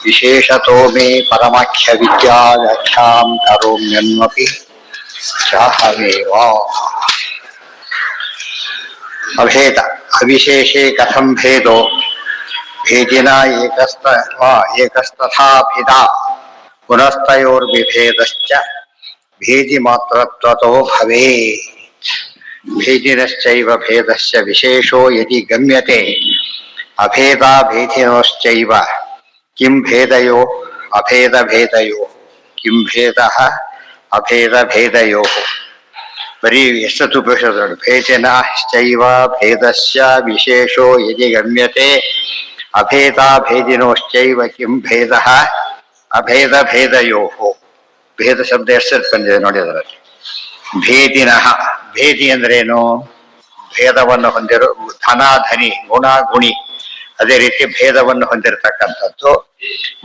ವಿಶೇಷತೋ ಮೇ ಪರಮಾಖ್ಯ ವಿದ್ಯಾ ವ್ಯಾಖ್ಯಾಂ ಕರೋಮ್ಯನ್ಮಪಿ ಚಾಹಮೇವ. ಅಭೇದ ಅವಿಶೇಷೇ ಕಥಂ ಭೇದೋ ಭೇದಿನ ಏಕಸ್ತಥಾಭಿದ ಪುನಸ್ತಯೋರ್ವಿಭೇದಶ್ಚ ಭೇದಿ ಮಾತ್ರತ್ವತೋ ಭವೇತ್. ಭೇದಿನಶ್ಚೈವ ಭೇದಸ್ಯ ವಿಶೇಷೋ ಯದಿ ಗಮ್ಯತೆ ಅಭೇದಾ ಭೇದಿನೋಶ್ಚೈವ ಕಿಂ ಭೇದಯೋ ಅಭೇದ ಭೇದಯೋ ಕಿಂ ಭೇದಃ ಅಭೇದ ಭೇದಯೋ. ಬರೀ ಎಷ್ಟು ಉಪಯೋಗಿಸೋದು. ಭೇದಿನಶ್ಚೈವ ಭೇದಸ್ಯ ವಿಶೇಷೋ ಯದಿ ಗಮ್ಯತೆ ಅಭೇದಾ ಭೇದಿನೋಶ್ಚೈವ ಕಿಂ ಭೇದಃ ಅಭೇದ ಭೇದಯೋ. ಭೇದ ಶಬ್ದ ಎಷ್ಟು ಬಂದಿದೆ ನೋಡಿ ಅದರಲ್ಲಿ. ಭೇದಿನಃ, ಭೇದಿ ಅಂದ್ರೇನು? ಭೇದವನ್ನು ಹೊಂದಿರೋ ಧನ ಧನಿ, ಗುಣ ಗುಣಿ, ಅದೇ ರೀತಿ ಭೇದವನ್ನು ಹೊಂದಿರತಕ್ಕಂಥದ್ದು.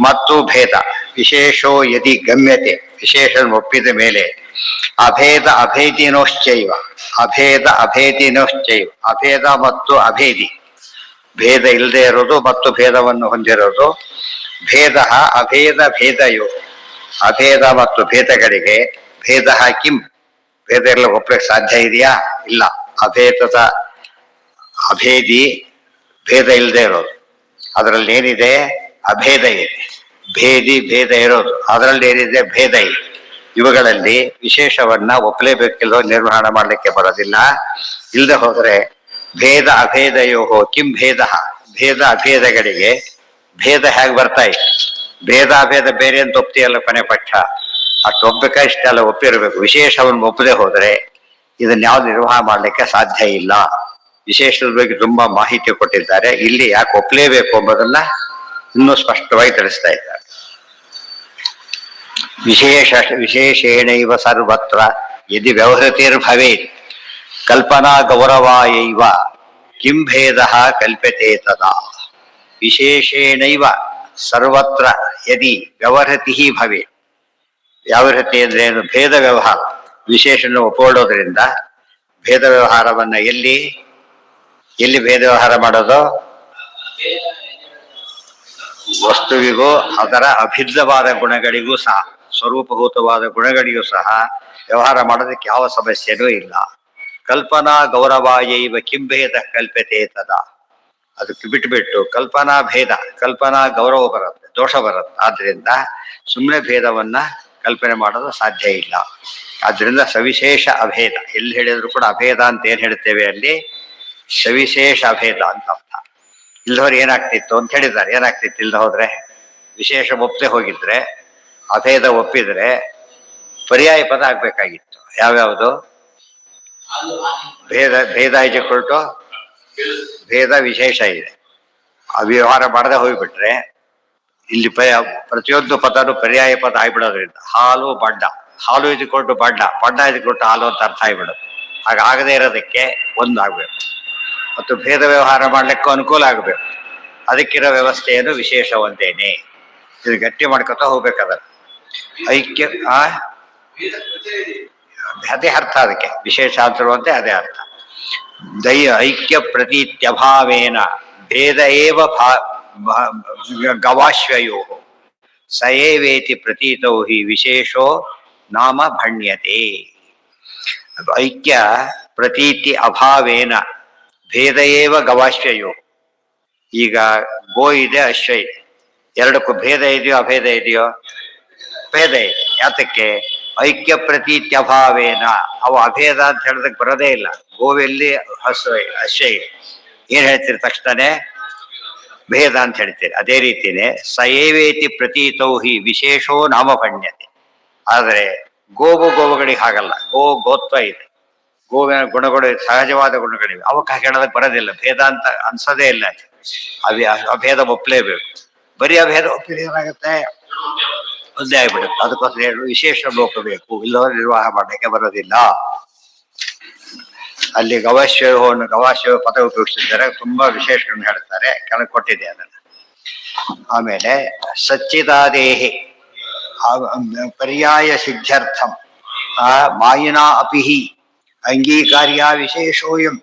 ಮತ್ತು ಭೇದ ವಿಶೇಷೋ ಯದಿ ಗಮ್ಯತೆ, ವಿಶೇಷ ಒಪ್ಪಿದ ಮೇಲೆ ಅಭೇದ ಅಭೇದಿನೋಶ್ಚೈವ, ಅಭೇದ ಅಭೇದಿನೋಶ್ಚೈವ, ಅಭೇದ ಮತ್ತು ಅಭೇದಿ, ಭೇದ ಇಲ್ಲದೆ ಇರೋದು ಮತ್ತು ಭೇದವನ್ನು ಹೊಂದಿರೋದು. ಭೇದ ಅಭೇದ ಭೇದಯೋ, ಅಭೇದ ಮತ್ತು ಭೇದಗಳಿಗೆ ಭೇದ ಕಿಂ, ಭೇದ ಎಲ್ಲ ಒಪ್ಪಲಿಕ್ಕೆ ಸಾಧ್ಯ ಇದೆಯಾ? ಇಲ್ಲ. ಅಭೇದದ ಅಭೇದಿ ಭೇದ ಇಲ್ಲದೆ ಇರೋದು, ಅದರಲ್ಲಿ ಏನಿದೆ? ಅಭೇದ ಇದೆ. ಭೇದಿ ಭೇದ ಇರೋದು, ಅದರಲ್ಲಿ ಏನಿದೆ? ಭೇದ ಇದೆ. ಇವುಗಳಲ್ಲಿ ವಿಶೇಷವನ್ನ ಒಪ್ಪಲೇಬೇಕಿಲ್ಲೋ ನಿರ್ವಹಣೆ ಮಾಡಲಿಕ್ಕೆ ಬರೋದಿಲ್ಲ. ಇಲ್ಲದೆ ಹೋದರೆ ಭೇದ ಅಭೇದಯೋ ಕಿಂ ಭೇದ, ಭೇದ ಅಭೇದಗಳಿಗೆ ಭೇದ ಹೇಗೆ ಬರ್ತಾ ಇದೆ? ಭೇದ ಅಭೇದ ಬೇರೆ ಅಂತ ಒಪ್ತಿಯಲ್ಲ ಕೊನೆ ಪಕ್ಷ. ಅಷ್ಟು ಒಪ್ಪಬೇಕಾ? ಇಷ್ಟೆಲ್ಲ ಒಪ್ಪಿರಬೇಕು. ವಿಶೇಷವನ್ನು ಒಪ್ಪದೆ ಹೋದರೆ ಇದನ್ನ ಯಾವ್ದು ನಿರ್ವಹಣೆ ಮಾಡಲಿಕ್ಕೆ ಸಾಧ್ಯ ಇಲ್ಲ. ವಿಶೇಷದ ಬಗ್ಗೆ ತುಂಬಾ ಮಾಹಿತಿ ಕೊಟ್ಟಿದ್ದಾರೆ. ಇಲ್ಲಿ ಯಾಕೆ ಒಪ್ಪಲೇಬೇಕು ಎಂಬುದನ್ನ ಇನ್ನೂ ಸ್ಪಷ್ಟವಾಗಿ ತಿಳಿಸ್ತಾ ಇದ್ದಾರೆ. ವಿಶೇಷೇಣೈವ ಸರ್ವತ್ರ ಯದಿ ವ್ಯವಹೃತಿರ್ಭವೇತ್ ಕಲ್ಪನಾ ಗೌರವಾಯೈವ ಕಿಂ ಭೇದಃ ಕಲ್ಪ್ಯತೆ ತದಾ. ವಿಶೇಷೇಣೈವ ಸರ್ವತ್ರ ಯದಿ ವ್ಯವಹೃತಿ ಭವೇತ್. ವ್ಯವಹೃತಿ ಅಂದ್ರೆ ಏನು? ಭೇದ ವ್ಯವಹಾರ. ವಿಶೇಷಣ ಒಪ್ಪಿಕೊಳ್ಳೋದ್ರಿಂದ ಭೇದ ವ್ಯವಹಾರವನ್ನ ಎಲ್ಲಿ ಭೇದ ವ್ಯವಹಾರ ಮಾಡೋದು? ವಸ್ತುವಿಗೂ ಅದರ ಅಭಿನ್ನವಾದ ಗುಣಗಳಿಗೂ ಸಹ, ಸ್ವರೂಪಭೂತವಾದ ಗುಣಗಳಿಗೂ ಸಹ ವ್ಯವಹಾರ ಮಾಡೋದಕ್ಕೆ ಯಾವ ಸಮಸ್ಯೆನೂ ಇಲ್ಲ. ಕಲ್ಪನಾ ಗೌರವಾಯೈವ ಕಿಂ ಭೇದ ಕಲ್ಪ್ಯತೆ ತದಾ. ಅದಕ್ಕೆ ಬಿಟ್ಟುಬಿಟ್ಟು ಕಲ್ಪನಾ ಭೇದ, ಕಲ್ಪನಾ ಗೌರವ ಬರುತ್ತೆ, ದೋಷ ಬರುತ್ತೆ. ಆದ್ರಿಂದ ಸುಮ್ಮನೆ ಭೇದವನ್ನ ಕಲ್ಪನೆ ಮಾಡೋದು ಸಾಧ್ಯ ಇಲ್ಲ. ಆದ್ರಿಂದ ಸವಿಶೇಷ ಅಭೇದ ಎಲ್ಲಿ ಹೇಳಿದ್ರು ಕೂಡ ಅಭೇದ ಅಂತ ಏನ್ ಹೇಳ್ತೇವೆ ಅಲ್ಲಿ? ಸವಿಶೇಷ ಅಭೇದ ಅಂತ ಅರ್ಥ. ಇಲ್ದವ್ರು ಏನಾಗ್ತಿತ್ತು ಅಂತ ಹೇಳಿದ್ದಾರೆ. ಏನಾಗ್ತಿತ್ತು ಇಲ್ದ ಹೋದ್ರೆ? ವಿಶೇಷ ಒಪ್ಪದೆ ಹೋಗಿದ್ರೆ, ಅಭೇದ ಒಪ್ಪಿದ್ರೆ ಪರ್ಯಾಯ ಪದ ಆಗ್ಬೇಕಾಗಿತ್ತು. ಯಾವ್ಯಾವುದು? ಭೇದ ಇಜಕೊಳ್ಟು ಭೇದ ವಿಶೇಷ ಇದೆ. ಅವ್ಯವಹಾರ ಮಾಡದೆ ಹೋಗ್ಬಿಟ್ರೆ ಇಲ್ಲಿ ಪ್ರತಿಯೊಂದು ಪದನು ಪರ್ಯಾಯ ಪದ ಆಗ್ಬಿಡೋದ್ರಿಂದ ಹಾಲು ಬಡ್ಡ, ಹಾಲು ಇದ್ಕೊಟ್ಟು ಬಡ್ಡ, ಬಡ್ಡ ಇದ್ಕೊಟ್ಟು ಹಾಲು ಅಂತ ಅರ್ಥ ಆಗ್ಬಿಡೋದು. ಹಾಗಾಗದೇ ಇರೋದಕ್ಕೆ ಒಂದು ಆಗ್ಬೇಕು. ಮತ್ತು ಭೇದ ವ್ಯವಹಾರ ಮಾಡ್ಲಿಕ್ಕೂ ಅನುಕೂಲ ಆಗಬೇಕು. ಅದಕ್ಕಿರೋ ವ್ಯವಸ್ಥೆಯನ್ನು ವಿಶೇಷ ಒಂದೇನೆ. ಇದು ಗಟ್ಟಿ ಮಾಡ್ಕೊತಾ ಹೋಗ್ಬೇಕಾದ ಐಕ್ಯ. ಅದೇ ಅರ್ಥ ಅದಕ್ಕೆ ವಿಶೇಷ ಅಂತಿರುವಂತೆ ಅದೇ ಅರ್ಥ. ಐಕ್ಯ ಪ್ರತೀತ್ಯಭಾವೇನ ಭೇದ ಏವ ಗವಾಶ್ವಯೋ ಸಯೇವೇತಿ ಪ್ರತೀತೌ ಹಿ ವಿಶೇಷೋ ನಾಮ ಭಣ್ಯತೆ. ಐಕ್ಯ ಪ್ರತೀತಿ ಅಭಾವೇನ ಭೇದ ಏವ ಗವಾಶ್ವಯೋ. ಈಗ ಗೋ ಇದೆ, ಅಶ್ವ ಇದೆ, ಎರಡಕ್ಕೂ ಭೇದ ಇದೆಯೋ ಅಭೇದ ಇದೆಯೋ? ಭೇದ ಇದೆ. ಯಾತಕ್ಕೆ? ಐಕ್ಯ ಪ್ರತೀತ್ಯಭಾವೇನ. ಅವು ಅಭೇದ ಅಂತ ಹೇಳೋದಕ್ಕೆ ಬರೋದೇ ಇಲ್ಲ. ಗೋವೆಲ್ಲಿ ಅಶ್ವ ಇದೆ, ಏನ್ ಹೇಳ್ತೀರಿ ತಕ್ಷಣನೇ? ಭೇದ ಅಂತ ಹೇಳ್ತೀರಿ. ಅದೇ ರೀತಿನೇ ಸಯೇವೇತಿ ಪ್ರತೀತೌ ಹಿ ವಿಶೇಷೋ ನಾಮಭಣ್ಯತೆ. ಆದರೆ ಗೋವುಗಳಿಗೆ ಹಾಗಲ್ಲ. ಗೋತ್ವ ಇದೆ, ಗೋವಿನ ಗುಣಗಳು ಸಹಜವಾದ ಗುಣಗಳಿವೆ, ಅವಕ್ಕೆ ಹೇಳೋದಕ್ಕೆ ಬರೋದಿಲ್ಲ. ಭೇದ ಅಂತ ಅನ್ಸೋದೇ ಇಲ್ಲ. ಅಭೇದ ಒಪ್ಪಲೇಬೇಕು. ಬರೀ ಅಭೇದ ಒಪ್ಪಿದ್ರೆ ಏನಾಗುತ್ತೆ? ಒಂದೇ ಆಗ್ಬಿಡುತ್ತೆ. ಅದಕ್ಕೋಸ್ಕರ ವಿಶೇಷ ಒಪ್ಪಬೇಕು, ಇಲ್ಲವರೆ ನಿರ್ವಾಹ ಮಾಡಲಿಕ್ಕೆ ಬರೋದಿಲ್ಲ. ಅಲ್ಲಿ ಗವಾಶ್ವ ಪದ ಉಪಯೋಗಿಸಿದ್ದಾರೆ. ತುಂಬಾ ವಿಶೇಷಗಳನ್ನು ಹೇಳ್ತಾರೆ, ಕೆಳಗೆ ಕೊಟ್ಟಿದೆ ಅದನ್ನ. ಆಮೇಲೆ ಸಚ್ಚಿದಾದೇಹಿ ಪರ್ಯಾಯ ಸಿದ್ಧ್ಯರ್ಥಂ ಮಾಯಿನಾ ಅಪಿಹಿ ಅಂಗೀಕಾರ್ಯ ವಿಶೇಷೋಯಂ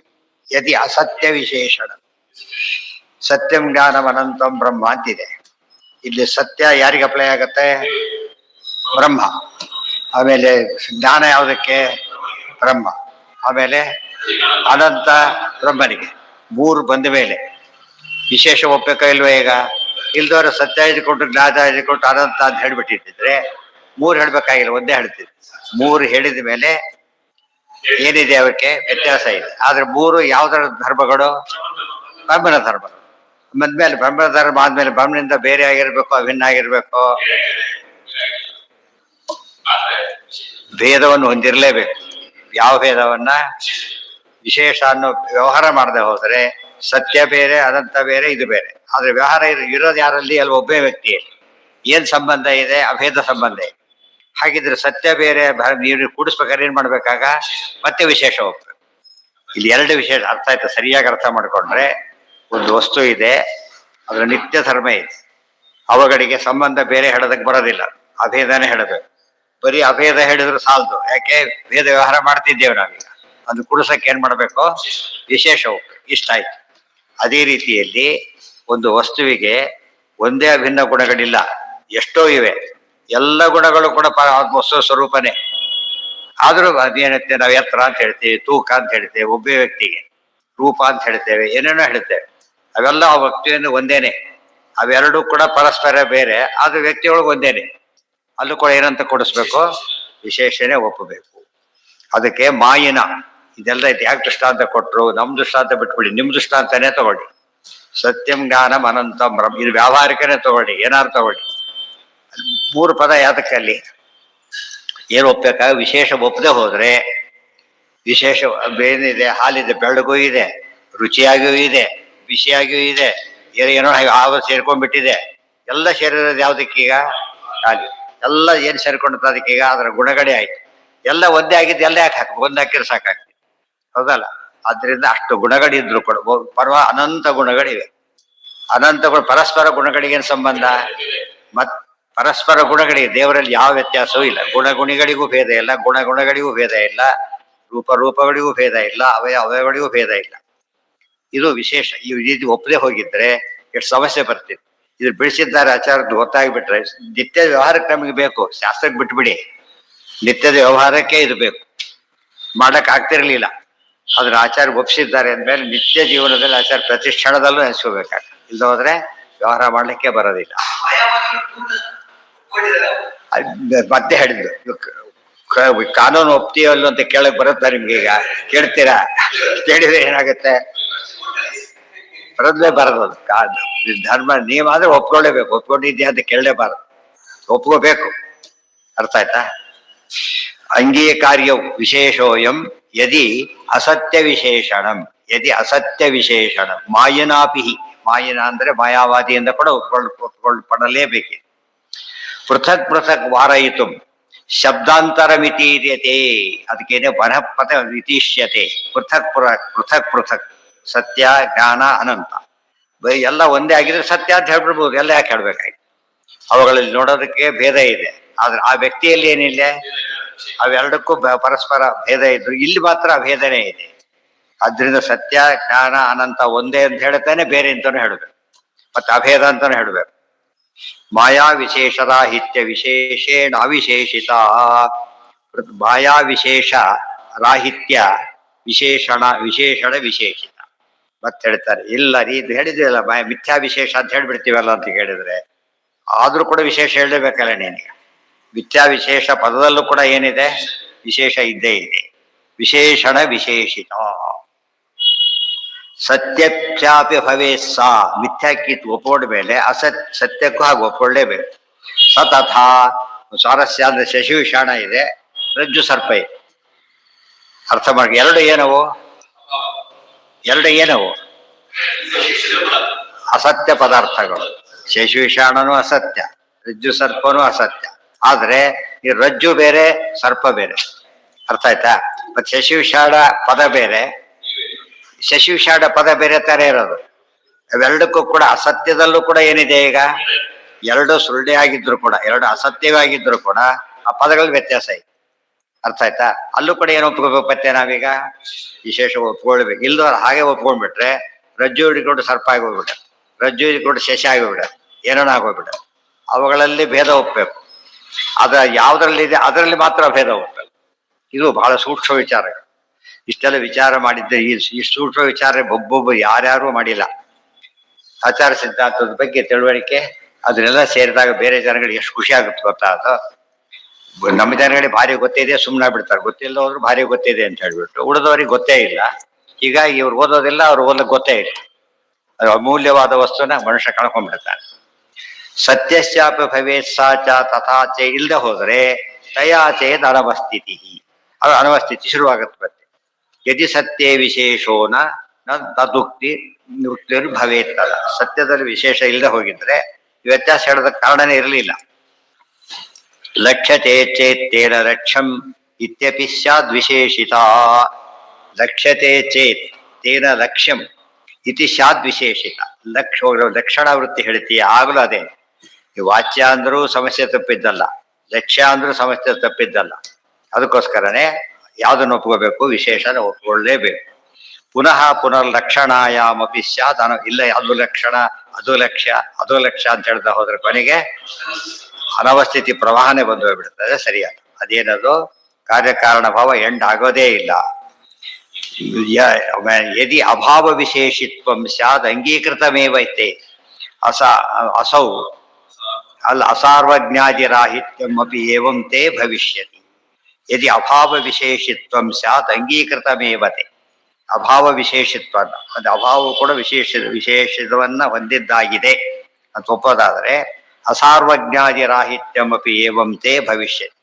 ಯದಿ ಅಸತ್ಯ ವಿಶೇಷಣ. ಸತ್ಯಂ ಜ್ಞಾನಂ ಅನಂತಂ ಬ್ರಹ್ಮ ಅಂತಿದೆ. ಇಲ್ಲಿ ಸತ್ಯ ಯಾರಿಗೆ ಅಪ್ಲೈ ಆಗತ್ತೆ? ಬ್ರಹ್ಮ. ಆಮೇಲೆ ಜ್ಞಾನ ಯಾವುದಕ್ಕೆ? ಬ್ರಹ್ಮ. ಆಮೇಲೆ ಅನಂತ ಬ್ರಹ್ಮನಿಗೆ. ಮೂರು ಬಂದ ಮೇಲೆ ವಿಶೇಷ ಒಪ್ಪಬೇಕ ಇಲ್ವೇ? ಈಗ ಇಲ್ದವ್ರ ಸತ್ಯ ಇದ್ಕೊಟ್ಟು ಜ್ಞಾನ ಇದ್ಕೊಟ್ಟು ಅನಂತ ಅಂತ ಹೇಳ್ಬಿಟ್ಟಿದ್ರೆ ಮೂರು ಹೇಳ್ಬೇಕಾಗಿಲ್ಲ, ಒಂದೇ ಹೇಳ್ತಿದ್ವಿ. ಮೂರು ಹೇಳಿದ ಮೇಲೆ ಏನಿದೆ ಅವಕ್ಕೆ ವ್ಯತ್ಯಾಸ ಇದೆ. ಆದ್ರೆ ಮೂರು ಯಾವ್ದರ ಧರ್ಮಗಳು? ಬ್ರಹ್ಮನ ಧರ್ಮಗಳು. ಮದ್ಮೇಲೆ ಬ್ರಹ್ಮನ ಧರ್ಮ ಆದ್ಮೇಲೆ ಬ್ರಹ್ಮನಿಂದ ಬೇರೆ ಆಗಿರ್ಬೇಕು, ಅಭಿನ್ನ ಆಗಿರ್ಬೇಕು, ಭೇದವನ್ನು ಹೊಂದಿರಲೇಬೇಕು. ಯಾವ ಭೇದವನ್ನ? ವಿಶೇಷ ಅನ್ನೋ ವ್ಯವಹಾರ ಮಾಡದೆ ಹೋದ್ರೆ ಸತ್ಯ ಬೇರೆ, ಅನಂತ ಬೇರೆ, ಇದು ಬೇರೆ. ಆದ್ರೆ ವ್ಯವಹಾರ ಇರೋದು ಯಾರಲ್ಲಿ? ಅಲ್ಲಿ ಒಬ್ಬೇ ವ್ಯಕ್ತಿಯಲ್ಲಿ. ಏನ್ ಸಂಬಂಧ ಇದೆ? ಅಭೇದ ಸಂಬಂಧ ಇದೆ. ಹಾಗಿದ್ರೆ ಸತ್ಯ ಬೇರೆ ನೀವು ಕೂಡಿಸ್ಬೇಕಾದ್ರೆ ಏನ್ ಮಾಡ್ಬೇಕಾಗ? ಮತ್ತೆ ವಿಶೇಷ ಹೋಗ್ಬೇಕು. ಇಲ್ಲಿ ಎರಡು ವಿಶೇಷ ಅರ್ಥ ಆಯ್ತು. ಸರಿಯಾಗಿ ಅರ್ಥ ಮಾಡ್ಕೊಂಡ್ರೆ ಒಂದು ವಸ್ತು ಇದೆ, ಅದರ ನಿತ್ಯ ಧರ್ಮ ಇದೆ, ಅವುಗಳಿಗೆ ಸಂಬಂಧ ಬೇರೆ ಹೇಳೋದಕ್ಕೆ ಬರೋದಿಲ್ಲ, ಅಭೇದನೇ ಹೇಳಬೇಕು. ಬರೀ ಅಭೇದ ಹೇಳಿದ್ರು ಸಾಲದು, ಯಾಕೆ? ಭೇದ ವ್ಯವಹಾರ ಮಾಡ್ತಿದ್ದೇವೆ ನಾವೀಗ. ಅದು ಕುಡಿಸಕ್ಕೆ ಏನ್ ಮಾಡ್ಬೇಕು? ವಿಶೇಷ ಹೋಗ್ಬೇಕು. ಇಷ್ಟ ಆಯ್ತು. ಅದೇ ರೀತಿಯಲ್ಲಿ ಒಂದು ವಸ್ತುವಿಗೆ ಒಂದೇ ಅಭಿನ್ನ ಗುಣಗಳಿಲ್ಲ, ಎಷ್ಟೋ ಇವೆ. ಎಲ್ಲ ಗುಣಗಳು ಕೂಡ ವಸ್ತು ಸ್ವರೂಪನೇ. ಆದ್ರೂ ಅದೇನತ್ತೆ, ನಾವು ಎತ್ತರ ಅಂತ ಹೇಳ್ತೇವೆ, ತೂಕ ಅಂತ ಹೇಳ್ತೇವೆ, ಒಬ್ಬ ವ್ಯಕ್ತಿಗೆ ರೂಪ ಅಂತ ಹೇಳ್ತೇವೆ, ಏನೇನೋ ಹೇಳ್ತೇವೆ. ಅವೆಲ್ಲ ಆ ವ್ಯಕ್ತಿಯನ್ನು ಒಂದೇನೆ. ಅವೆರಡೂ ಕೂಡ ಪರಸ್ಪರ ಬೇರೆ, ಆದ್ರೆ ವ್ಯಕ್ತಿಯೊಳಗೆ ಒಂದೇನೆ. ಅಲ್ಲೂ ಕೂಡ ಏನಂತ ಕೊಡಿಸ್ಬೇಕು? ವಿಶೇಷನೇ ಒಪ್ಪಬೇಕು. ಅದಕ್ಕೆ ಮಾಯಿನ ಇದೆಲ್ಲ ಇದು ಯಾಕೆ ದೃಷ್ಟಾಂತ ಕೊಟ್ರು? ನಮ್ ದೃಷ್ಟಾಂತ ಬಿಟ್ಬಿಡಿ, ನಿಮ್ ದೃಷ್ಟಾಂತನೇ ತಗೊಳ್ಳಿ. ಸತ್ಯಂ ಜ್ಞಾನಂ ಅನಂತಂ ಬ್ರಹ್ಮ, ಇದು ವ್ಯಾವಹಾರಿಕನೇ ತಗೊಳ್ಳಿ, ಏನಾರು ತಗೊಳ್ಳಿ. ಮೂರು ಪದ ಯಾತಕ್ಕಲ್ಲಿ? ಏನು ಒಪ್ಪಬೇಕಾಗ? ವಿಶೇಷ ಒಪ್ಪದೆ ಹೋದ್ರೆ ವಿಶೇಷ ಏನಿದೆ? ಹಾಲಿದೆ, ಬೆಳಗು ಇದೆ, ರುಚಿಯಾಗಿಯೂ ಇದೆ, ಬಿಸಿಯಾಗಿಯೂ ಇದೆ, ಏನೋ ಆವ ಸೇರ್ಕೊಂಡ್ಬಿಟ್ಟಿದೆ. ಎಲ್ಲ ಸೇರಿರೋದು ಯಾವ್ದಕ್ಕೀಗ? ಹಾಲಿ. ಎಲ್ಲ ಏನ್ ಸೇರ್ಕೊಂಡದ ಅದಕ್ಕೀಗ? ಅದರ ಗುಣಗಳೇ ಆಯ್ತು. ಎಲ್ಲ ಒಂದೇ ಆಗಿದ್ದು ಎಲ್ಲ ಯಾಕೆ ಹಾಕಬೇಕು? ಒಂದ್ ಹಾಕಿದ್ರೆ ಸಾಕಾಗ್ತದೆ, ಹೌದಲ್ಲ? ಆದ್ರಿಂದ ಅಷ್ಟು ಗುಣಗಳಿದ್ರು ಕೂಡ ಅನಂತ ಗುಣಗಳಿವೆ. ಅನಂತಗಳು ಪರಸ್ಪರ ಗುಣಗಳಿಗೇನು ಸಂಬಂಧ? ಮತ್ ಪರಸ್ಪರ ಗುಣಗಳಿಗೆ ದೇವರಲ್ಲಿ ಯಾವ ವ್ಯತ್ಯಾಸವೂ ಇಲ್ಲ. ಗುಣಗಳಿಗೂ ಭೇದ ಇಲ್ಲ, ಗುಣಗಳಿಗೂ ಭೇದ ಇಲ್ಲ, ರೂಪಗಳಿಗೂ ಭೇದ ಇಲ್ಲ, ಅವಯವಗಳಿಗೂ ಭೇದ ಇಲ್ಲ. ಇದು ವಿಶೇಷ. ಈ ರೀತಿ ಒಪ್ಪದೆ ಹೋಗಿದ್ರೆ ಎಷ್ಟು ಸಮಸ್ಯೆ ಬರ್ತಿತ್ತು. ಇದ್ರ ಬಿಡಿಸಿದ್ದಾರೆ ಆಚಾರದ್ದು ಗೊತ್ತಾಗ್ಬಿಟ್ರೆ ನಿತ್ಯ ವ್ಯವಹಾರಕ್ಕೆ ನಮಗೆ ಬೇಕು, ಶಾಸ್ತ್ರಕ್ಕೆ ಬಿಟ್ಬಿಡಿ. ನಿತ್ಯದ ವ್ಯವಹಾರಕ್ಕೆ ಇದು ಬೇಕು, ಮಾಡಕ್ ಆಗ್ತಿರ್ಲಿಲ್ಲ. ಅದ್ರ ಆಚಾರ ಒಪ್ಪಿಸಿದ್ದಾರೆ ಅಂದ್ಮೇಲೆ ನಿತ್ಯ ಜೀವನದಲ್ಲಿ ಆಚಾರ ಪ್ರತಿ ಕ್ಷಣದಲ್ಲೂ ನೆನೆಸ್ಕೋಬೇಕಾಗ್ತದೆ. ಇಲ್ದ ಹೋದ್ರೆ ವ್ಯವಹಾರ ಮಾಡ್ಲಿಕ್ಕೆ ಬರೋದಿಲ್ಲ. ಮತ್ತೆ ಹೇಳಿದ್ದು ಕಾನೂನು ಒಪ್ತೀವಲ್ಲ ಅಂತ ಕೇಳಕ್ ಬರುತ್ತಾ ನಿಮ್ಗೆ? ಈಗ ಕೇಳ್ತೀರಾ? ಕೇಳಿದ್ರೆ ಏನಾಗುತ್ತೆ? ಬರೋದ್ಲೇ ಬರೋದು. ಧರ್ಮ ನಿಯಮ ಆದ್ರೆ ಒಪ್ಕೊಳ್ಳೇಬೇಕು. ಒಪ್ಕೊಂಡಿದ್ಯಾ ಅಂತ ಕೇಳಲೇಬಾರದು, ಒಪ್ಕೋಬೇಕು. ಅರ್ಥ ಆಯ್ತಾ? ಅಂಗೀಕಾರ್ಯವು ವಿಶೇಷೋಯಂ ಯದಿ ಅಸತ್ಯ ವಿಶೇಷಣಂ, ಯದಿ ಅಸತ್ಯ ವಿಶೇಷಣಂ ಮಾಯನಾಪಿಹಿ. ಮಾಯನ ಅಂದ್ರೆ ಮಾಯಾವಾದಿಯಿಂದ ಕೂಡ ಒಪ್ಕೊಳ್ಳಲೇಬೇಕಿದೆ. ಪೃಥಕ್ ಪೃಥಕ್ ವಾರಯಿತು ಶಬ್ದಾಂತರ ಮಿತೀರ್ಯತೆ, ಅದಕ್ಕೇನೆ ವನಪದ ವಿತೀಷ್ಯತೆ. ಪೃಥಕ್ ಪೃಥಕ್ ಪೃಥಕ್ ಸತ್ಯ ಜ್ಞಾನ ಅನಂತ ಎಲ್ಲ ಒಂದೇ ಆಗಿದ್ರೆ ಸತ್ಯ ಅಂತ ಹೇಳ್ಬಿಡ್ಬೋದು. ಎಲ್ಲ ಯಾಕೆ ಹೇಳ್ಬೇಕಾಯ್ತು? ಅವುಗಳಲ್ಲಿ ನೋಡೋದಕ್ಕೆ ಭೇದ ಇದೆ, ಆದ್ರೆ ಆ ವ್ಯಕ್ತಿಯಲ್ಲಿ ಏನಿಲ್ಲ. ಅವೆರಡಕ್ಕೂ ಪರಸ್ಪರ ಭೇದ ಇದ್ರು, ಇಲ್ಲಿ ಮಾತ್ರ ಅಭೇದನೇ ಇದೆ. ಆದ್ರಿಂದ ಸತ್ಯ ಜ್ಞಾನ ಅನಂತ ಒಂದೇ ಅಂತ ಹೇಳ್ತಾನೆ, ಬೇರೆ ಅಂತಾನು ಹೇಳ್ಬೇಕು, ಮತ್ತೆ ಅಭೇದ ಅಂತಾನು ಹೇಳ್ಬೇಕು. ಮಾಯಾ ವಿಶೇಷರಾಹಿತ್ಯ ವಿಶೇಷೇಣ ಅವಿಶೇಷಿತ. ಮಾಯಾ ವಿಶೇಷ ರಾಹಿತ್ಯ ವಿಶೇಷಣ ವಿಶೇಷಿತ. ಮತ್ತೆ ಹೇಳ್ತಾರೆ ಇಲ್ಲ ಇದು ಹೇಳಿದ್ವಲ್ಲ ಮಿಥ್ಯಾ ವಿಶೇಷ ಅಂತ ಹೇಳ್ಬಿಡ್ತೀವಲ್ಲ ಅಂತ ಹೇಳಿದ್ರೆ, ಆದ್ರೂ ಕೂಡ ವಿಶೇಷ ಹೇಳಲೇಬೇಕಲ್ಲ ನೀನೀಗ. ಮಿಥ್ಯಾ ವಿಶೇಷ ಪದದಲ್ಲೂ ಕೂಡ ಏನಿದೆ? ವಿಶೇಷ ಇದ್ದೇ ಇದೆ. ವಿಶೇಷಣ ವಿಶೇಷಿತ. ಸತ್ಯಪ್ಯಾಪಿ ಭವೇ ಸಾ, ಮಿಥ್ಯಾಕ್ಕಿತ್ತು ಒಪ್ಕೊಂಡ ಮೇಲೆ ಸತ್ಯಕ್ಕೂ ಹಾಗೆ ಒಪ್ಕೊಳ್ಳೇಬೇಕು. ಸತಥಾ ಸ್ವಾರಸ್ಯ ಅಂದ್ರೆ ಶಶಿವಿಷಾಣ ಇದೆ, ರಜ್ಜು ಸರ್ಪ ಇದೆ. ಅರ್ಥ ಮಾಡಿ. ಎರಡು ಏನವು? ಅಸತ್ಯ ಪದಾರ್ಥಗಳು. ಶಶಿವಿಷಾಣನೂ ಅಸತ್ಯ, ರಜ್ಜು ಸರ್ಪನೂ ಅಸತ್ಯ. ಆದ್ರೆ ಈ ರಜ್ಜು ಬೇರೆ, ಸರ್ಪ ಬೇರೆ. ಅರ್ಥ ಆಯ್ತಾ? ಮತ್ತೆ ಶಶಿವಿಷಾಣ ಪದ ಬೇರೆ, ಶಶಿವಿಷಾಣ ಪದ ಬೇರೆ ತರ ಇರೋದು. ಅವೆರಡಕ್ಕೂ ಕೂಡ ಅಸತ್ಯದಲ್ಲೂ ಕೂಡ ಏನಿದೆ? ಈಗ ಎರಡು ಸುಳ್ಳೆ ಆಗಿದ್ರು ಕೂಡ, ಎರಡು ಅಸತ್ಯವೇ ಆಗಿದ್ರು ಕೂಡ ಆ ಪದಗಳ ವ್ಯತ್ಯಾಸ ಇದೆ. ಅರ್ಥ ಆಯ್ತಾ? ಅಲ್ಲೂ ಕೂಡ ಏನು ಒಪ್ಕೋಬೇಕು? ಮತ್ತೆ ನಾವೀಗ ವಿಶೇಷ ಒಪ್ಕೊಳ್ಬೇಕು. ಇಲ್ದವ್ರು ಹಾಗೆ ಒಪ್ಕೊಂಡ್ಬಿಟ್ರೆ ರಜ್ಜು ಹಿಡ್ಕೊಂಡು ಸರ್ಪ ಆಗೋಗ್ಬಿಡ, ರಜ್ಜು ಹಿಡ್ಕೊಂಡು ಶಶಿ ಆಗೋಗ್ಬಿಡ, ಏನೋ ಆಗೋಗ್ಬಿಡ. ಅವುಗಳಲ್ಲಿ ಭೇದ ಒಪ್ಪಬೇಕು. ಅದ ಯಾವುದರಲ್ಲಿದೆ ಅದರಲ್ಲಿ ಮಾತ್ರ ಭೇದ ಒಪ್ಪಬೇಕು. ಇದು ಬಹಳ ಸೂಕ್ಷ್ಮ ವಿಚಾರಗಳು. ಇಷ್ಟೆಲ್ಲ ವಿಚಾರ ಮಾಡಿದ್ದೆ ಈ ಸೂಕ್ಷ್ಮ ವಿಚಾರ ಒಬ್ಬೊಬ್ಬ ಯಾರ್ಯಾರು ಮಾಡಿಲ್ಲ. ಆಚಾರ ಸಿದ್ಧಾಂತದ ಬಗ್ಗೆ ತಿಳುವಳಿಕೆ ಅದನ್ನೆಲ್ಲ ಸೇರಿದಾಗ ಬೇರೆ ಜನಗಳಿಗೆ ಎಷ್ಟು ಖುಷಿ ಆಗುತ್ತೆ ಗೊತ್ತಾ. ಅದು ನಮ್ಮ ಜನಗಳಿಗೆ ಭಾರಿ ಗೊತ್ತಿದೆ, ಸುಮ್ಮನೆ ಬಿಡ್ತಾರೆ. ಗೊತ್ತಿಲ್ಲ ಹೋದ್ರು ಭಾರಿ ಗೊತ್ತಿದೆ ಅಂತ ಹೇಳ್ಬಿಟ್ಟು ಉಳಿದವ್ರಿಗೆ ಗೊತ್ತೇ ಇಲ್ಲ. ಹೀಗಾಗಿ ಇವ್ರು ಓದೋದಿಲ್ಲ, ಅವ್ರು ಓದಕ್ಕೆ ಗೊತ್ತೇ ಇಲ್ಲ. ಅದು ಅಮೂಲ್ಯವಾದ ವಸ್ತುನ ಮನುಷ್ಯ ಕಳ್ಕೊಂಡ್ಬಿಡ್ತಾನೆ. ಸತ್ಯಶ್ಚಾಪ ಭವೇತ್ ಸಾಚ ತಥಾಚೆ ಇಲ್ಲದೆ ಹೋದರೆ ತಯಾಚೇದ್ ಅನವಸ್ಥಿತಿ. ಅದು ಅನವಸ್ಥಿತಿ ಶುರುವಾಗುತ್ತೆ ಮತ್ತೆ. ಯದಿ ಸತ್ಯೇ ವಿಶೇಷೋನ ತದುಕ್ತಿ ಉಕ್ತಿರ್ ಭವೇತ್ತಲ್ಲ. ಸತ್ಯದಲ್ಲಿ ವಿಶೇಷ ಇಲ್ಲದೆ ಹೋಗಿದ್ರೆ ವ್ಯತ್ಯಾಸ ಹೇಳೋದಕ್ಕೆ ಕಾರಣನೇ ಇರಲಿಲ್ಲ. ಲಕ್ಷ್ಯತೆ ಚೇತ್ತೇನ ಲಕ್ಷ್ಯಂ ಇತ್ಯಪಿ ಸ್ಯಾದ್ ವಿಶೇಷಿತ. ಲಕ್ಷ್ಯತೆ ಚೇತ್ ತೇನ ಲಕ್ಷ್ಯಂ ಇತಿ ಸ್ಯಾದ್ ವಿಶೇಷಿತ. ಲಕ್ಷಣ ವೃತ್ತಿ ಹೇಳ್ತೀಯ ಆಗಲೂ ಅದೇ. ಈ ವಾಚ್ಯ ಅಂದ್ರೂ ಸಮಸ್ಯೆ ತಪ್ಪಿದ್ದಲ್ಲ, ಲಕ್ಷ್ಯ ಅಂದ್ರೂ ಸಮಸ್ಯೆ ತಪ್ಪಿದ್ದಲ್ಲ. ಅದಕ್ಕೋಸ್ಕರನೇ ಯಾವುದನ್ನು ಒಪ್ಕೋಬೇಕು, ವಿಶೇಷನ ಒಪ್ಕೊಳ್ಳೇಬೇಕು. ಪುನಃ ಪುನರ್ಲಕ್ಷಣಾಯಾಮಪಿ ಸ್ಯಾದ್ ಇಲ್ಲ ಅದು ಲಕ್ಷಣ ಅದು ಲಕ್ಷ್ಯ ಅದು ಲಕ್ಷ್ಯ ಅಂತ ಹೇಳ್ತಾ ಹೋದ್ರೆ ಕೊನೆಗೆ ಅನವಸ್ಥಿತಿ ಪ್ರವಾಹನೇ ಬಂದು ಹೋಗ್ಬಿಡ್ತದೆ. ಸರಿಯಾದ ಅದೇನದು ಕಾರ್ಯಕಾರಣ ಭಾವ ಎಂಡ್ ಆಗೋದೇ ಇಲ್ಲ. ಯದಿ ಅಭಾವ ವಿಶೇಷಿತ್ವಂ ಸ್ಯಾದ್ ಅಂಗೀಕೃತಮೇವೈತೆ ಅಸೌ ಅಲ್ಲ ಅಸಾರ್ವಜ್ಞಾದಿರಾಹಿತ್ಯಂ ಅಪಿ ಏವಂ ತೇ ಭವಿಷ್ಯತಿ. ಯದಿ ಅಭಾವ ವಿಶೇಷಿತ್ವಂ ಸ್ಯಾತ್ ಅಂಗೀಕೃತಮೇವತೆ. ಅಭಾವ ವಿಶೇಷಿತ್ವ ಅದು ಅಭಾವವು ಕೂಡ ವಿಶೇಷವನ್ನ ಹೊಂದಿದ್ದಾಗಿದೆ ಅಂತ ಒಪ್ಪೋದಾದರೆ ಅಸಾರ್ವಜ್ಞಾದಿರಾಹಿತ್ಯಂ ಅಪಿ ಏವಂ ತೇ ಭವಿಷ್ಯತಿ.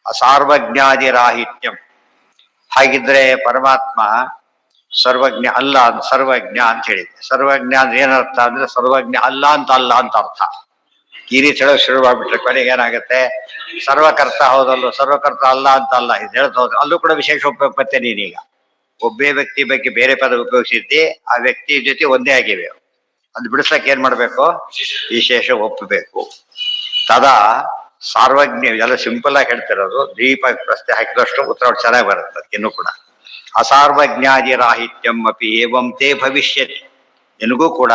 ಅಸಾರ್ವಜ್ಞಾದಿರಾಹಿತ್ಯಂ ಹಾಗಿದ್ರೆ ಪರಮಾತ್ಮ ಸರ್ವಜ್ಞ ಅಲ್ಲ, ಸರ್ವಜ್ಞ ಅಂತ ಹೇಳಿದೆ. ಸರ್ವಜ್ಞ ಅಂದ್ರೆ ಏನರ್ಥ ಅಂದ್ರೆ ಸರ್ವಜ್ಞ ಅಲ್ಲ ಅಂತ ಅರ್ಥ. ಈ ರೀತಿ ಹೇಳೋಕೆ ಶುರುವಾಗ್ಬಿಟ್ರೆ ಕೊನೆಗೆ ಏನಾಗುತ್ತೆ, ಸರ್ವಕರ್ತ ಹೌದಲ್ಲೋ ಸರ್ವಕರ್ತ ಅಲ್ಲ ಅಂತ ಅಲ್ಲ ಇದು ಹೇಳ್ತಾ ಹೋದ್ರೆ ಅಲ್ಲೂ ಕೂಡ ವಿಶೇಷ ಒಪ್ಪತ್ತೆ. ನೀನೀಗ ಒಬ್ಬೇ ವ್ಯಕ್ತಿ ಬಗ್ಗೆ ಬೇರೆ ಪದ ಉಪಯೋಗಿಸಿದ್ದಿ, ಆ ವ್ಯಕ್ತಿ ಜೊತೆ ಒಂದೇ ಆಗಿವೆ. ಅದು ಬಿಡಿಸ್ಲಕ್ಕೆ ಏನ್ ಮಾಡ್ಬೇಕು, ವಿಶೇಷ ಒಪ್ಪಬೇಕು. ತದಾ ಸಾರ್ವಜ್ಞ ಇದೆಲ್ಲ ಸಿಂಪಲ್ ಆಗಿ ಹೇಳ್ತಿರೋದು. ದೀಪ ಪ್ರಶ್ನೆ ಹಾಕಿದಷ್ಟು ಉತ್ತರ ಚೆನ್ನಾಗಿ ಬರುತ್ತೆ ಇನ್ನೂ ಕೂಡ. ಅಸಾರ್ವಜ್ಞಾದಿರಾಹಿತ್ಯಂ ಅಪಿ ಏವಂ ತೇ ಭವಿಷ್ಯತಿ. ನಿನಗೂ ಕೂಡ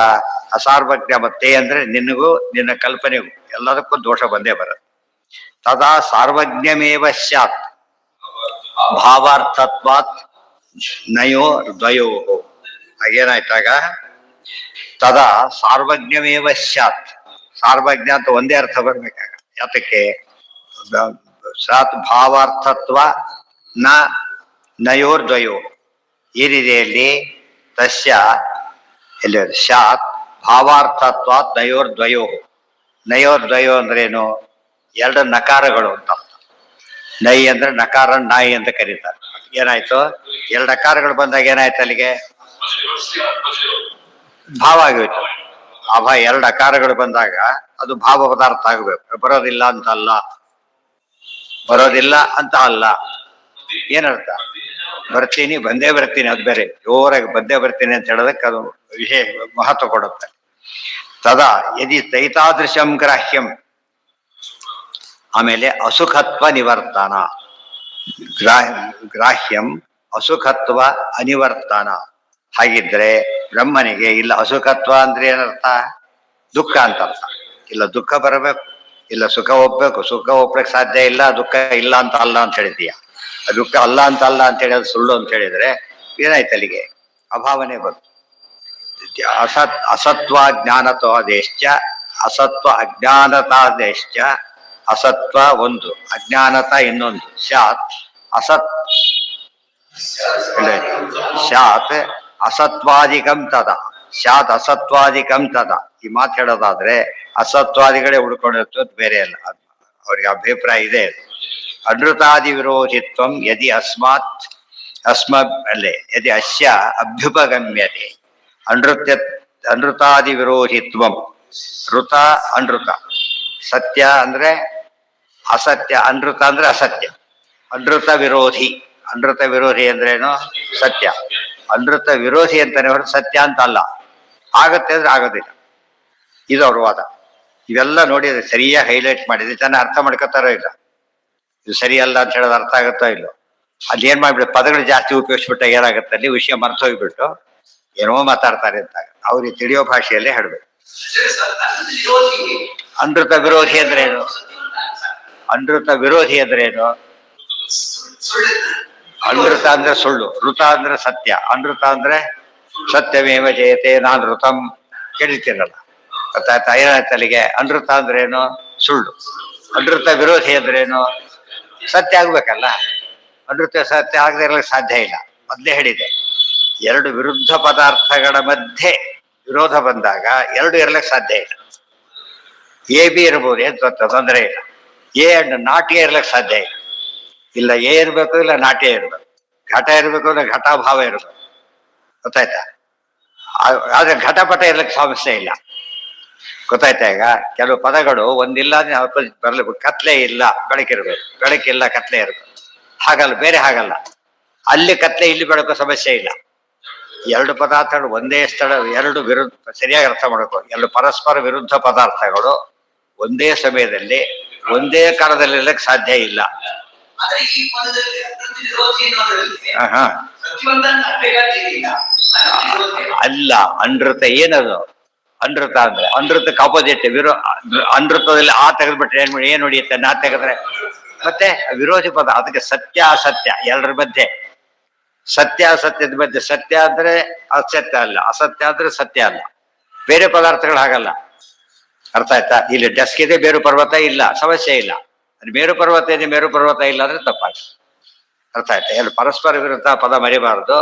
ಅಸಾರ್ವಜ್ಞ ಮತ್ತೆ ಅಂದ್ರೆ ನಿನಗೂ ನಿನ್ನ ಕಲ್ಪನೆಗೂ ಎಲ್ಲದಕ್ಕೂ ದೋಷ ಬಂದೇ ಬರುತ್ತೆ. ತದಾ ಸಾರ್ವಜ್ಞಮೇವ ಸ್ಯಾತ್ ಭಾವಾರ್ಥತ್ವಾತ್ ನಯೋ ದ್ವಯೋ. ಹಾಗೇನಾಯ್ತಾಗ ತದಾ ಸಾರ್ವಜ್ಞಮೇವ ಸ್ಯಾತ್. ಸಾರ್ವಜ್ಞ ಅಂತ ಒಂದೇ ಅರ್ಥ ಬರ್ಬೇಕಾಗ. ಯಾತಕ್ಕೆ ಸಾತ್ ಭಾವಾರ್ಥತ್ವ ನಯೋರ್ದ್ವಯೋ ಏನಿದೆ ಅಲ್ಲಿ ತಸ್ಯ ಎಲ್ಲಿ ಸ್ಯಾತ್ ಭಾವಾರ್ಥತ್ವಾತ್ ನಯೋರ್ದ್ವಯೋ. ನಯೋರ್ದ್ವಯೋ ಅಂದ್ರೇನು, ಎರಡು ನಕಾರಗಳು ಅಂತ ಅರ್ಥ. ನೈ ಅಂದ್ರೆ ನಕಾರ, ನಾಯಿ ಅಂತ ಕರೀತಾರೆ. ಏನಾಯ್ತು, ಎರಡು ನಕಾರಗಳು ಬಂದಾಗ ಏನಾಯ್ತು ಅಲ್ಲಿಗೆ ಭಾವ ಆಗೋಯ್ತು. ಎರಡು ಅಕಾರಗಳು ಬಂದಾಗ ಅದು ಭಾವ ಪದಾರ್ಥ ಆಗಬೇಕು. ಬರೋದಿಲ್ಲ ಅಂತ ಅಲ್ಲ, ಬರೋದಿಲ್ಲ ಅಂತ ಅಲ್ಲ. ಏನರ್ಥ, ಬರ್ತೀನಿ ಬಂದೇ ಬರ್ತೀನಿ, ಅದು ಬೇರೆ. ಜೋರಾಗಿ ಬಂದೇ ಬರ್ತೀನಿ ಅಂತ ಹೇಳೋದಕ್ಕೆ ಅದು ವಿಶೇಷ ಮಹತ್ವ ಕೊಡುತ್ತೆ. ತದಾ ಯದಿ ತೈತಾದೃಶಂ ಗ್ರಾಹ್ಯಂ. ಆಮೇಲೆ ಅಸುಖತ್ವ ನಿವರ್ತನ. ಗ್ರಾಹ್ಯಂ ಅಸುಖತ್ವ ಅನಿವರ್ತನ. ಹಾಗಿದ್ರೆ ಬ್ರಹ್ಮನಿಗೆ ಇಲ್ಲ ಅಸುಖತ್ವ ಅಂದ್ರೆ ಏನರ್ಥ, ದುಃಖ ಅಂತ ಅರ್ಥ. ಇಲ್ಲ ದುಃಖ ಬರಬೇಕು, ಇಲ್ಲ ಸುಖ ಒಪ್ಬೇಕು. ಸುಖ ಒಪ್ಪಕ್ಕೆ ಸಾಧ್ಯ ಇಲ್ಲ, ದುಃಖ ಇಲ್ಲ ಅಂತ ಅಲ್ಲ ಅಂತ ಹೇಳಿದೀಯ. ದುಃಖ ಅಲ್ಲ ಅಂತ ಅಲ್ಲ ಅಂತ ಹೇಳೋದು ಸುಳ್ಳು ಅಂತ ಹೇಳಿದ್ರೆ ಏನಾಯ್ತು ಅಲ್ಲಿಗೆ ಅಭಾವನೆ ಬಂತು. ಅಸತ್ವ ಜ್ಞಾನತ್ವಾದೇಶ್ಚ ಅಸತ್ವ ಅಜ್ಞಾನತಾದೇಶ್ಚ. ಅಸತ್ವ ಒಂದು, ಅಜ್ಞಾನತ ಇನ್ನೊಂದು. ಸ್ಯಾತ್ ಅಸತ್ ಸ್ಯಾತ್ ಅಸತ್ವಾದಿಕಂ ತದ. ಸ್ಯಾತ್ ಅಸತ್ವಾದಿಕಂ ತದ. ಈ ಮಾತು ಹೇಳೋದಾದ್ರೆ ಅಸತ್ವಾದಿಗಳೇ ಉಳ್ಕೊಂಡಿರ್ತದೆ, ಬೇರೆ ಅಲ್ಲ. ಅವ್ರಿಗೆ ಅಭಿಪ್ರಾಯ ಇದೆ. ಅನೃತಾದಿ ವಿರೋಧಿತ್ವಂ ಯದಿ ಅಸ್ಮಾತ್ ಅಲ್ಲೇ ಯದಿ ಅಸ್ಯ ಅಭ್ಯುಪಗಮ್ಯತೆ. ಅನೃತಾದಿ ವಿರೋಧಿತ್ವಂ. ಋತ ಅನೃತ. ಸತ್ಯ ಅಂದ್ರೆ ಅಸತ್ಯ, ಅನೃತ ಅಂದ್ರೆ ಅಸತ್ಯ. ಅನೃತ ವಿರೋಧಿ. ಅನೃತ ವಿರೋಧಿ ಅಂದ್ರೇನು, ಸತ್ಯ. ಅನೃತ ವಿರೋಧಿ ಅಂತಾನೆ ಹೊರತು ಸತ್ಯ ಅಂತ ಅಲ್ಲ. ಆಗತ್ತೆ ಅಂದ್ರೆ ಆಗೋದಿಲ್ಲ, ಇದು ಅವ್ರ ವಾದ. ಇವೆಲ್ಲ ನೋಡಿದ್ರೆ ಸರಿಯಾಗಿ ಹೈಲೈಟ್ ಮಾಡಿದ್ರೆ ಜನ ಅರ್ಥ ಮಾಡ್ಕೊತಾರೋ ಇಲ್ಲ. ಇದು ಸರಿಯಲ್ಲ ಅಂತ ಹೇಳೋದು ಅರ್ಥ ಆಗುತ್ತೋ ಇಲ್ಲೋ. ಅಲ್ಲಿ ಏನ್ ಮಾಡ್ಬಿಟ್ಟು ಪದಗಳು ಜಾಸ್ತಿ ಉಪಯೋಗಿಸ್ಬಿಟ್ಟ ಏನಾಗುತ್ತೆ, ಅಲ್ಲಿ ವಿಷಯ ಮರ್ತು ಹೋಗ್ಬಿಟ್ಟು ಏನೋ ಮಾತಾಡ್ತಾರೆ ಅಂತ. ಅವ್ರಿಗೆ ತಿಳಿಯೋ ಭಾಷೆಯಲ್ಲೇ ಹೇಳ್ಬೇಕು. ಅನೃತ ವಿರೋಧಿ ಅಂದ್ರೆ ಏನು? ಅನೃತ ವಿರೋಧಿ ಅಂದ್ರೆ ಏನು? ಅನೃತ ಅಂದ್ರೆ ಸುಳ್ಳು, ಋತ ಅಂದ್ರೆ ಸತ್ಯ, ಅನೃತ ಅಂದ್ರೆ ಸತ್ಯಮೇವ ಜಯತೆ ನಾನು ಋತಂ ಕೇಳಿರ್ತೀರಲ್ಲ, ಗೊತ್ತಾಯ್ತಾ? ಏನಾಯ್ತಲ್ಲಿಗೆ? ಅನೃತ ಅಂದ್ರೆ ಏನು? ಸುಳ್ಳು. ಅನೃತ ವಿರೋಧಿ ಅಂದ್ರೇನು? ಸತ್ಯ ಆಗ್ಬೇಕಲ್ಲ. ಅನೃತ ಸತ್ಯ ಆಗದೆ ಇರಲಿಕ್ಕೆ ಸಾಧ್ಯ ಇಲ್ಲ. ಮೊದಲೇ ಹೇಳಿದೆ, ಎರಡು ವಿರುದ್ಧ ಪದಾರ್ಥಗಳ ಮಧ್ಯೆ ವಿರೋಧ ಬಂದಾಗ ಎರಡು ಇರಲಿಕ್ಕೆ ಸಾಧ್ಯ ಇಲ್ಲ. ಎ ಬಿ ಇರ್ಬೋದು, ಏನ್ ತೊಂದರೆ ಇಲ್ಲ. ಎ ಅಂಡ್ ನಾಟ್ ಎ ಇರ್ಲಿಕ್ಕೆ ಸಾಧ್ಯ ಇಲ್ಲ. ಇಲ್ಲ ಎ ಇರಬೇಕು, ಇಲ್ಲ ನಾಟ್ ಎ ಇರಬೇಕು. ಘಟ ಇರಬೇಕು, ಇಲ್ಲ ಘಟಾಭಾವ ಇರಬೇಕು. ಗೊತ್ತಾಯ್ತಾ? ಆದ್ರೆ ಘಟಪಟ ಇರ್ಲಿಕ್ಕೆ ಸಮಸ್ಯೆ ಇಲ್ಲ. ಗೊತ್ತಾಯ್ತಾ? ಈಗ ಕೆಲವು ಪದಗಳು ಒಂದಿಲ್ಲ ಬರ್ಲಿ. ಕತ್ಲೆ ಇಲ್ಲ ಬೆಳಕಿರ್ಬೇಕು, ಬೆಳಕಿಲ್ಲ ಕತ್ಲೆ ಇರಬೇಕು. ಹಾಗಲ್ಲ, ಬೇರೆ ಹಾಗಲ್ಲ. ಅಲ್ಲಿ ಕತ್ಲೆ ಇಲ್ಲಿ ಬೆಳಕು ಸಮಸ್ಯೆ ಇಲ್ಲ. ಎರಡು ಪದಾರ್ಥಗಳು ಒಂದೇ ಸ್ಥಳ, ಎರಡು ವಿರುದ್ಧ, ಸರಿಯಾಗಿ ಅರ್ಥ ಮಾಡ್ಕೋ. ಎರಡು ಪರಸ್ಪರ ವಿರುದ್ಧ ಪದಾರ್ಥಗಳು ಒಂದೇ ಸಮಯದಲ್ಲಿ ಒಂದೇ ಕಾಲದಲ್ಲಿ ಇರಲಿಕ್ಕೆ ಸಾಧ್ಯ ಇಲ್ಲ. ಅಲ್ಲ, ಅನೃತ ಏನದು? ಅನೃತ ಅಂದ್ರೆ ಅನೃತಕ್ಕೆ ಆಪೋಸಿಟ್ ಅನೃತದಲ್ಲಿ ಆ ತೆಗೆದ್ಬಿಟ್ರೆ ಏನ್ ಹೊಡಿಯುತ್ತೆ? ನಾ ತೆಗೆದ್ರೆ ಮತ್ತೆ ವಿರೋಧಿ ಪದ. ಅದಕ್ಕೆ ಸತ್ಯ ಅಸತ್ಯ ಎರಡರ ಮಧ್ಯೆ, ಸತ್ಯ ಅಸತ್ಯದ ಮಧ್ಯೆ. ಸತ್ಯ ಅಂದ್ರೆ ಅಸತ್ಯ ಅಲ್ಲ, ಅಸತ್ಯ ಅಂದ್ರೆ ಸತ್ಯ ಅಲ್ಲ. ಬೇರೆ ಪದಾರ್ಥಗಳು ಹಾಗಲ್ಲ. ಅರ್ಥ ಆಯ್ತಾ? ಇಲ್ಲಿ ಡೆಸ್ಕ್ ಇದೆ, ಮೇರು ಪರ್ವತ ಇಲ್ಲ, ಸಮಸ್ಯೆ ಇಲ್ಲ. ಮೇರು ಪರ್ವತ ಇದೆ, ಮೇರು ಪರ್ವತ ಇಲ್ಲ ಅಂದ್ರೆ ತಪ್ಪಾಗ್ತದೆ. ಅರ್ಥ ಆಯ್ತಾ? ಎಲ್ಲ ಪರಸ್ಪರ ವಿರುದ್ಧ ಪದ ಮರಿಬಾರದು,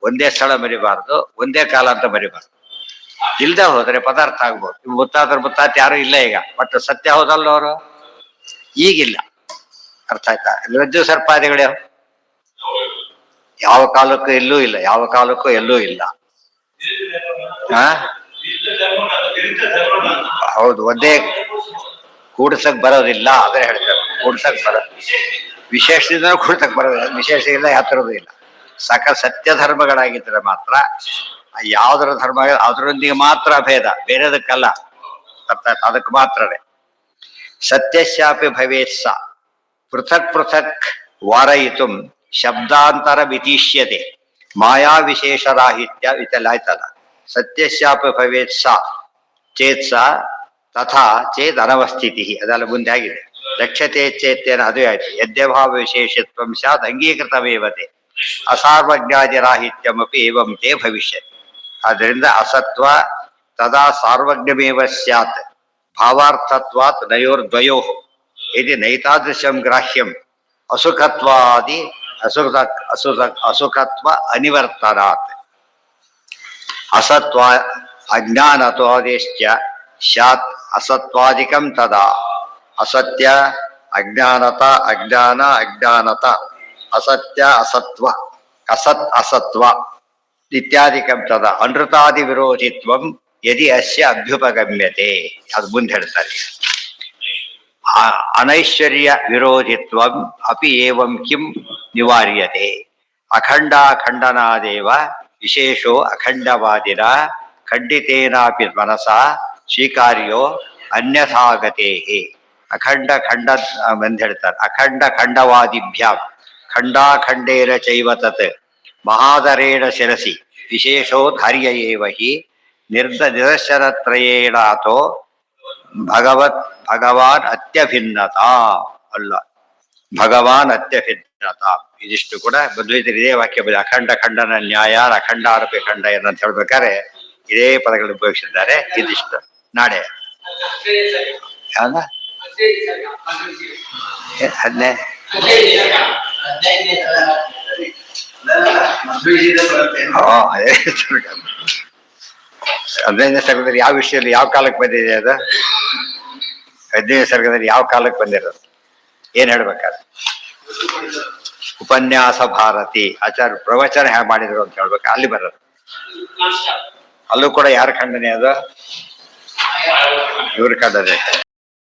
ಒಂದೇ ಸ್ಥಳ ಮರಿಬಾರದು, ಒಂದೇ ಕಾಲ ಅಂತ ಮರಿಬಾರದು. ಇಲ್ದ ಹೋದ್ರೆ ಪದಾರ್ಥ ಆಗ್ಬೋದು. ಮುತ್ತಾತ ಯಾರು ಇಲ್ಲ ಈಗ, ಬಟ್ ಸತ್ಯ ಹೋದಲ್ಲ ಅವರು ಈಗಿಲ್ಲ. ಅರ್ಥ ಆಯ್ತಾ? ರಜ್ಜು ಸರ್ಪಾದಿಗಳು ಯಾವ ಕಾಲಕ್ಕೂ ಎಲ್ಲೂ ಇಲ್ಲ, ಯಾವ ಕಾಲಕ್ಕೂ ಎಲ್ಲೂ ಇಲ್ಲ. ಹೌದು, ಒಂದೇ ಕೂಡ್ಸಕ್ ಬರೋದಿಲ್ಲ. ಆದ್ರೆ ಹೇಳ್ತಾರೆ ಕೂಡ್ಸಕ್ ಬರೋದು ವಿಶೇಷದಿಂದ ಕೂಡ್ಸಕ್ ಬರೋದಿಲ್ಲ, ವಿಶೇಷ ಇಲ್ಲ, ಯಾತರದ್ದು ಇಲ್ಲ. ಸತ್ಯ ಧರ್ಮಗಳಾಗಿದ್ರೆ ಮಾತ್ರ, ಯಾವ್ದರ ಧರ್ಮ ಅದರೊಂದಿಗೆ ಮಾತ್ರ ಭೇದ, ಬೇರೆದಕ್ಕಲ್ಲ. ಅರ್ಥಾತ್ ಅದಕ್ಕೆ ಮಾತ್ರವೇ. ಸತ್ಯಶಾಪಿ ಭವೇತ್ ಸ ಪೃಥಕ್ ಪೃಥಕ್ ವಾರಯಿತು ಶಬ್ದಾಂತರ ವಿತೀಷ್ಯತೆ ಮಾಯಾ ವಿಶೇಷರಾಹಿತ್ಯ ಇದೆಲ್ಲ ಆಯ್ತಲ್ಲ. ಸತ್ಯಶಾಪಿ ಭವೇತ್ ಸ ಚೇತ್ ಸ ತಥಾ ಚೇತ್ ಅನವಸ್ಥಿತಿ, ಅದೆಲ್ಲ ಮುಂದೆ ಆಗಿದೆ. ಲಕ್ಷ್ಯತೆ ಚೇತ್ಯನ ಅದೇ ಆಯ್ತು. ಯದ್ಯಭಾವ ವಿಶೇಷತ್ವ ಸ್ಯಾತ್ ಅಂಗೀಕೃತವೇವತೆ ಅಸಾರ್ವಜ್ಞಾದಿರಾಹಿತ್ಯಮಪಿ ಏವಂ ತೇ ಭವಿಷ್ಯತಿ. ಆದ್ದರಿಂದ ಅಸತ್ವ ತದಾ ಸಾರ್ವಜ್ಞಮೇವ ಸ್ಯಾತ್ ಭಾವಾರ್ಥತ್ವಾತ್ ನಯೋರ್ದ್ವಯೋ ಇದು ನೈತಾದೃಶಂ ಗ್ರಾಹ್ಯಂ ಅಸುಖತ್ವಾದಿ ಅಸುಖತ್ವ ಅನಿವರ್ತನಾತ್. ಅಸತ್ವ ಅಜ್ಞಾನತ್ವಾದಿಶ್ಚ ಸ್ಯಾತ್ ಅಸತ್ವಾದಿಕಂ ತದಾ. ಅಸತ್ಯ ಅಜ್ಞಾನತ, ಅಜ್ಞಾನ ಅಜ್ಞಾನತ, ಅಸತ್ಯ ಅಸತ್ವ, ಅಸತ್ ಅಸತ್ವ ಇತ್ಯಾದಿಕಂ ತದ ಅನೃತಾದಿ ವಿರೋಧಿತ್ವಂ ಯದಿ ಅಸ್ಯ ಅಭ್ಯುಪಗಮ್ಯತೆ. ಅದು ಮುಂದೆ ಹೇಳ್ತಾರೆ. ಅನೈಶ್ವರ್ಯ ವಿರೋಧಿತ್ವಂ ಅಪಿ ಏವಂ ಕಿಂ ನಿವಾರ್ಯತೆ. ಅಖಂಡಾಖಂಡನಾದೇವ ವಿಶೇಷೋ ಅಖಂಡವಾದಿನ ಖಂಡಿತೇನಾಪಿ ಮನಸ ಸ್ವೀಕಾರ್ಯೋ ಅನ್ಯಥಾಗತೆ. ಅಖಂಡ ಖಂಡ ಅಂತ ಹೇಳ್ತಾರೆ. ಅಖಂಡ ಖಂಡವಾದಿಭ್ಯಾಂ ಖಂಡಾಖಂಡೇನ ಚೈವ ತತ್ ಮಹಾದರೇಣ ಶಿರಸಿ ವಿಶೇಷೋ ಧಾರ್ಯ ಏವ ಹಿ ನಿದರ್ಶನತ್ರಯೇಣಾತೋ ಭಗವಾನ್ ಅತ್ಯಭಿನ್ನತಾ. ಅಲ್ಲ, ಭಗವಾನ್ ಅತ್ಯಭಿನ್ನತಾ. ಇದಿಷ್ಟು ಕೂಡ ಬದಲಿದ್ರೆ ಇದೇ ವಾಕ್ಯ ಬದಲಿ ಅಖಂಡ ಖಂಡನ ನ್ಯಾಯ ಅಖಂಡಾರಪಿ ಖಂಡ ಏನಂತ ಹೇಳ್ಬೇಕಾದ್ರೆ ಇದೇ ಪದಗಳು ಉಪಯೋಗಿಸಿದ್ದಾರೆ. ಇದಿಷ್ಟು ನಾಳೆ ಯಾವ್ದ 15 ಸರ್ಗದಲ್ಲಿ ಯಾವ ವಿಷಯದಲ್ಲಿ ಯಾವ ಕಾಲಕ್ಕೆ ಬಂದಿದೆ ಅದು? 15ನೇ ಸರ್ಗದಲ್ಲಿ ಯಾವ ಕಾಲಕ್ಕೆ ಬಂದಿರೋದು? ಏನ್ ಹೇಳ್ಬೇಕಾದ್ರೆ ಉಪನ್ಯಾಸ ಭಾರತಿ ಆಚಾರ್ಯ ಪ್ರವಚನ ಹೇಗೆ ಮಾಡಿದ್ರು ಅಂತ ಹೇಳ್ಬೇಕು. ಅಲ್ಲಿ ಬರೋದು. ಅಲ್ಲೂ ಕೂಡ ಯಾರ ಖಂಡನೆ ಅದು? ಇವ್ರ ಖಂಡನೆ.